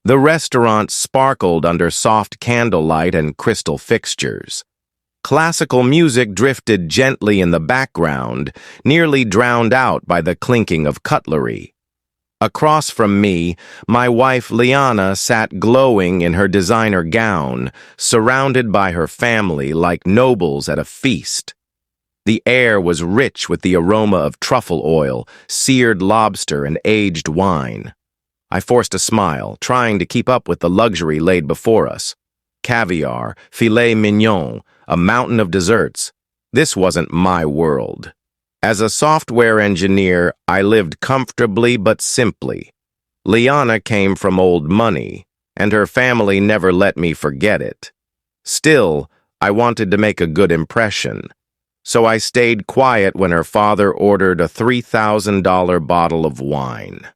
The restaurant sparkled under soft candlelight and crystal fixtures. Classical music drifted gently in the background, nearly drowned out by the clinking of cutlery. Across from me, my wife Liana sat glowing in her designer gown, surrounded by her family like nobles at a feast. The air was rich with the aroma of truffle oil, seared lobster, and aged wine. I forced a smile, trying to keep up with the luxury laid before us. Caviar, filet mignon, a mountain of desserts. This wasn't my world. As a software engineer, I lived comfortably but simply. Liana came from old money, and her family never let me forget it. Still, I wanted to make a good impression, so I stayed quiet when her father ordered a $3,000 bottle of wine.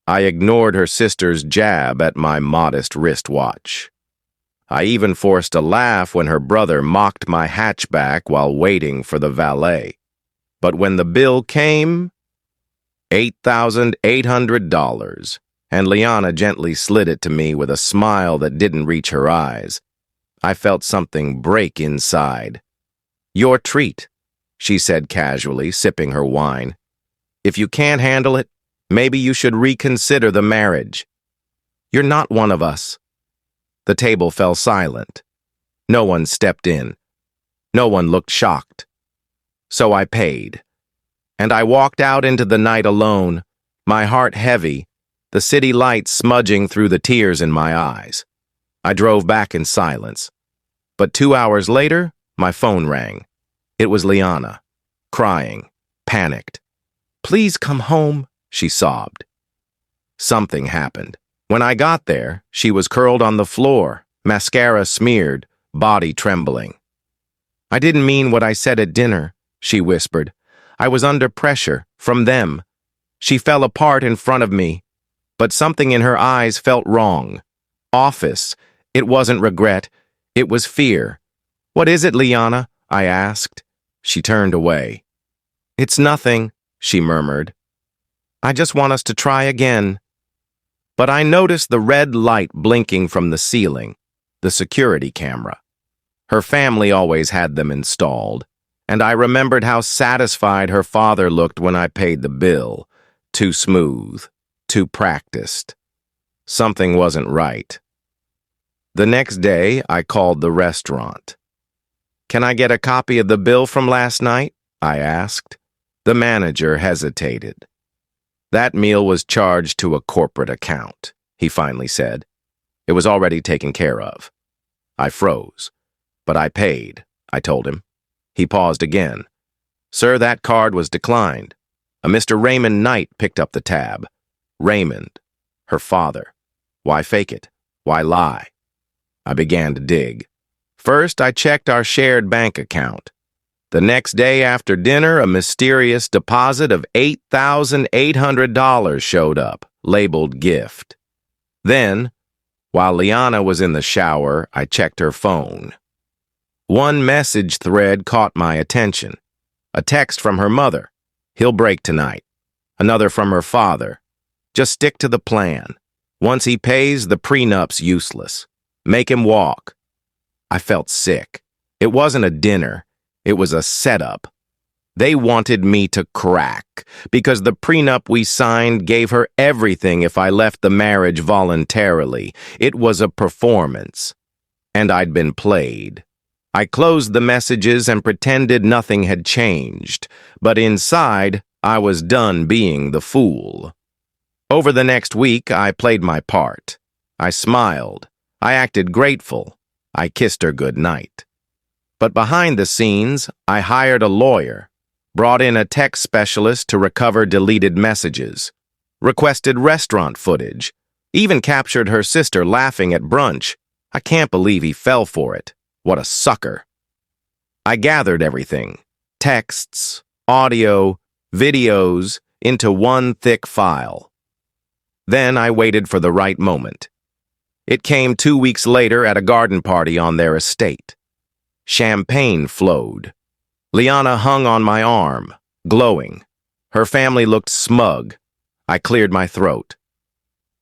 I ignored her sister's jab at my modest wristwatch. I even forced a laugh when her brother mocked my hatchback while waiting for the valet. But when the bill came, $8,800, and Liana gently slid it to me with a smile that didn't reach her eyes, I felt something break inside. "Your treat," she said casually, sipping her wine. "If you can't handle it, maybe you should reconsider the marriage. You're not one of us." The table fell silent. No one stepped in. No one looked shocked. So I paid. And I walked out into the night alone, my heart heavy, the city lights smudging through the tears in my eyes. I drove back in silence. But 2 hours later, my phone rang. It was Liana, crying, panicked. "Please come home," she sobbed. Something happened. When I got there, she was curled on the floor, mascara smeared, body trembling. "I didn't mean what I said at dinner," she whispered. "I was under pressure, from them." She fell apart in front of me, but something in her eyes felt wrong. Office. It wasn't regret. It was fear. "What is it, Liana?" I asked. She turned away. "It's nothing," she murmured. "I just want us to try again." But I noticed the red light blinking from the ceiling, the security camera. Her family always had them installed, and I remembered how satisfied her father looked when I paid the bill. Too smooth, too practiced. Something wasn't right. The next day, I called the restaurant. "Can I get a copy of the bill from last night?" I asked. The manager hesitated. "That meal was charged to a corporate account," he finally said. "It was already taken care of." I froze. "But I paid," I told him. He paused again. "Sir, that card was declined." A Mr. Raymond Knight picked up the tab. Raymond, her father. Why fake it? Why lie? I began to dig. First, I checked our shared bank account. The next day after dinner, a mysterious deposit of $8,800 showed up, labeled gift. Then, while Liana was in the shower, I checked her phone. One message thread caught my attention. A text from her mother. "He'll break tonight." Another from her father. "Just stick to the plan. Once he pays, the prenup's useless. Make him walk." I felt sick. It wasn't a dinner. It was a setup. They wanted me to crack, because the prenup we signed gave her everything if I left the marriage voluntarily. It was a performance. And I'd been played. I closed the messages and pretended nothing had changed, but inside, I was done being the fool. Over the next week, I played my part. I smiled. I acted grateful. I kissed her good night. But behind the scenes, I hired a lawyer, brought in a tech specialist to recover deleted messages, requested restaurant footage, even captured her sister laughing at brunch. I can't believe he fell for it. What a sucker. I gathered everything, texts, audio, videos, into one thick file. Then I waited for the right moment. It came 2 weeks later at a garden party on their estate. Champagne flowed. Liana hung on my arm, glowing. Her family looked smug. I cleared my throat.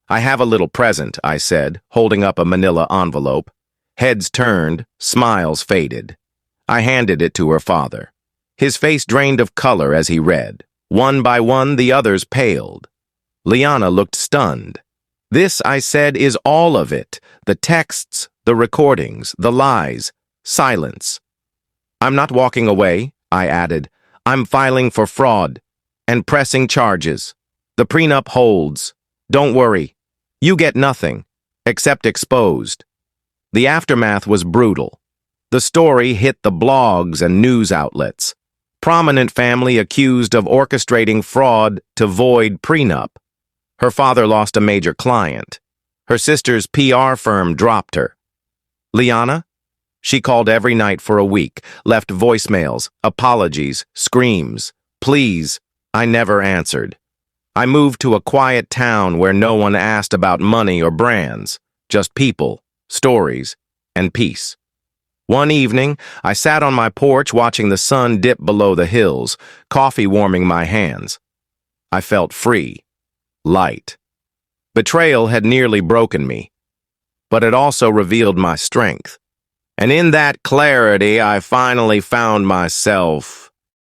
I have a little present, I said, holding up a manila envelope. Heads turned, smiles faded. I handed it to her father. His face drained of color as he read. One by one, the others paled. Liana looked stunned. This, I said, is all of it. The texts, the recordings, the lies, silence. I'm not walking away, I added. I'm filing for fraud and pressing charges. The prenup holds. Don't worry. You get nothing, except exposed. The aftermath was brutal. The story hit the blogs and news outlets. Prominent family accused of orchestrating fraud to void prenup. Her father lost a major client. Her sister's PR firm dropped her. Liana? She called every night for a week, left voicemails, apologies, screams. Please, I never answered. I moved to a quiet town where no one asked about money or brands, just people, stories, and peace. One evening, I sat on my porch watching the sun dip below the hills, coffee warming my hands. I felt free, light. Betrayal had nearly broken me, but it also revealed my strength. And in that clarity, I finally found myself